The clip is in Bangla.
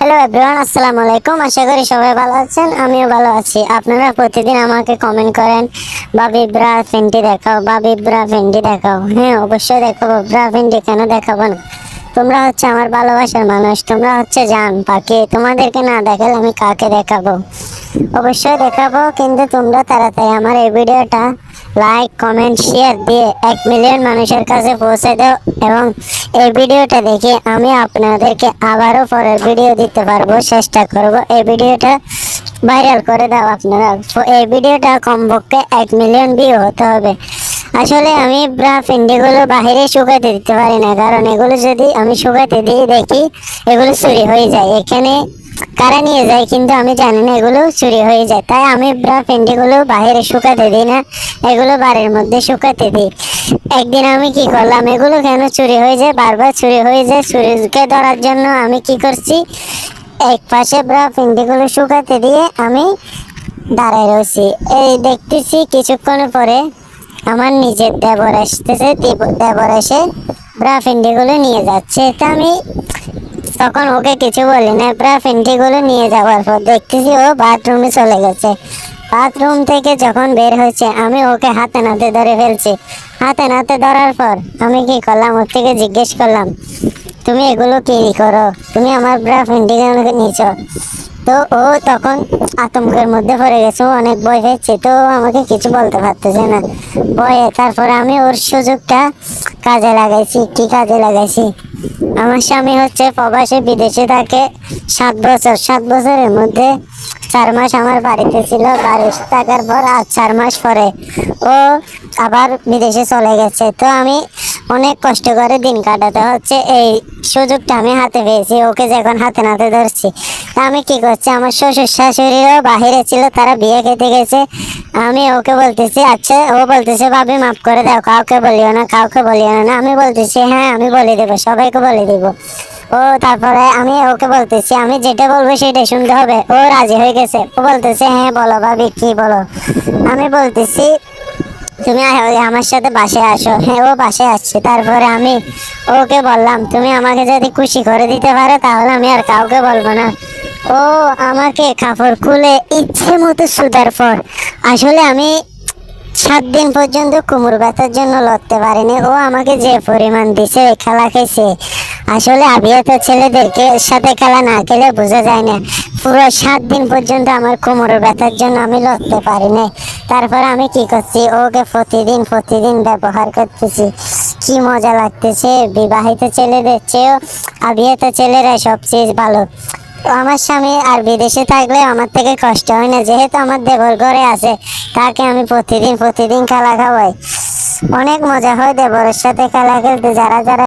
হ্যালো এভরিওয়ান, আসসালামু আলাইকুম। আশা করি সবাই ভালো আছেন, আমিও ভালো আছি। আপনারা প্রতিদিন আমাকে কমেন্ট করেন, ভাবি ব্রা ফেন্টি দেখাও, ভাবি ব্রা ফেন্টি দেখাও। হ্যাঁ, অবশ্যই দেখাবো। ব্রা ফেন্টি কেন দেখাবো না? তোমরা হচ্ছে আমার ভালোবাসার মানুষ, তোমরা হচ্ছে জান পাখি। তোমাদেরকে না দেখালে আমি কাকে দেখাবো? অবশ্যই দেখাবো, কিন্তু তোমরা তাড়াতাড়ি আমার এই ভিডিওটা লাইক কমেন্ট শেয়ার দিয়ে 1 মিলিয়ন মানুষের কাছে পৌঁছে দাও, এবং এই ভিডিওটা দেখে আমি আপনাদেরকে আবারও পরের ভিডিও দিতে পারবো, চেষ্টা করব। এই ভিডিওটা ভাইরাল করে দাও আপনারা। এই ভিডিওটা কমপক্ষে 1 মিলিয়ন ভিউ হতে হবে। আসলে আমি ব্রা ফেন্ডিগুলো বাহিরে শুকাতে দিতে পারি না, কারণ এগুলো যদি আমি শুকাতে দিই দেখি এগুলো চুরি হয়ে যায়। এখানে কারা নিয়ে যায় কিন্তু আমি জানি না, এগুলো চুরি হয়ে যায়। তাই আমি ব্রা ফেন্ডিগুলো বাহিরে শুকাতে দিই না, এগুলো বাড়ির মধ্যে শুকাতে দিই। একদিন আমি কি করলাম, এগুলো কেন চুরি হয়ে যায়, বারবার চুরি হয়ে যায়। চুরিকে ধরার জন্য আমি কি করছি, এক পাশে ব্রা ফেন্ডিগুলো শুকাতে দিয়ে আমি দাঁড়ায় রয়েছি। এই দেখতেছি কিছুক্ষণ পরে আমার নিজের দেবর আসতেছে। দেবর এসে ব্রা ফেন্ডিগুলো নিয়ে যাচ্ছে। তা আমি তখন ওকে কিছু বলি না। ব্রা ফেন্টিগুলো নিয়ে যাওয়ার পর দেখতেছি ও বাথরুমে চলে গেছে। বাথরুম থেকে যখন বের হয়েছে আমি ওকে হাতে নাতে ধরে ফেলছি। হাতে নাতে ধরার পর আমি কি করলাম, ওর থেকে জিজ্ঞেস করলাম, তুমি এগুলো কি করো? তুমি আমার ব্রা ফেন্টিগুলোকে নিয়েছ? তো ও তখন আতঙ্কের মধ্যে পড়ে গেছে, ও অনেক ভয় পেয়েছে। তো আমাকে কিছু বলতে পারতেছে না ভয়ে। তারপরে আমি ওর সুযোগটা কাজে লাগাইছি। কি কাজে লাগাইছি, আমার স্বামী হচ্ছে প্রবাসে বিদেশে থাকে 7 বছর। 7 বছরের মধ্যে 4 মাস আমার বাড়িতে ছিল। বাড়িতে থাকার পর আজ 4 মাস পরে ও আবার বিদেশে চলে গেছে। তো আমি অনেক কষ্ট করে দিন কাটাতে হচ্ছে। এই সুযোগটা আমি হাতে পেয়েছি, ওকে যখন হাতে নাতে ধরছি। তা আমি কি করছি, আমার শ্বশুর শাশুড়িও বাহিরে ছিল, তারা বিয়ে খেতে গেছে। আমি ওকে বলতেছি, আচ্ছা, ও বলতেছে ভাবি মাফ করে দাও, কাউকে বলিও না, কাউকে বলিও না। আমি বলতেছি হ্যাঁ আমি বলে দেবো, সবাইকে বলে দেবো। ও তারপরে আমি ওকে বলতেছি আমি যেটা বলবো সেটাই শুনতে হবে। ও রাজি হয়ে গেছে। ও বলতেছে হ্যাঁ বলো ভাবি, কি বলো? আমি বলতেছি তুমি আমার সাথে বাসায় আসো। হ্যাঁ, ও বাসায় আসছে। তারপরে আমি ওকে বললাম, তুমি আমাকে যদি খুশি করে দিতে পারো তাহলে আমি আর কাউকে বলবো না। ও আমাকে কাপড় খুলে ইচ্ছে মতো শুধার পর আসলে আমি 7 দিন পর্যন্ত কোমর ব্যথার জন্য লড়তে পারিনি। ও আমাকে যে পরিমাণ দিছে, খেলা খেয়েছে। আসলে আবিয়াতে ছেলেদেরকে সাথে খেলা না খেলে বোঝা যায় না। পুরো 7 দিন পর্যন্ত আমার কোমর ব্যথার জন্য আমি লড়তে পারিনি। তারপর আমি কি করছি, ওকে প্রতিদিন প্রতিদিন ব্যবহার করতেছি। কি মজা লাগতেছে। বিবাহিত ছেলেদের চেয়েও আবিয়াতে ছেলেরা সবচেয়ে ভালো। আমার স্বামী আর বিদেশে থাকলে আমার থেকে কষ্ট হয় না, যেহেতু আমার দেবর ঘরে আছে। তাকে আমি প্রতিদিন প্রতিদিন খেলা খাওয়াই। অনেক মজা হয় দেবরের সাথে খেলা খেলতে। যারা যারা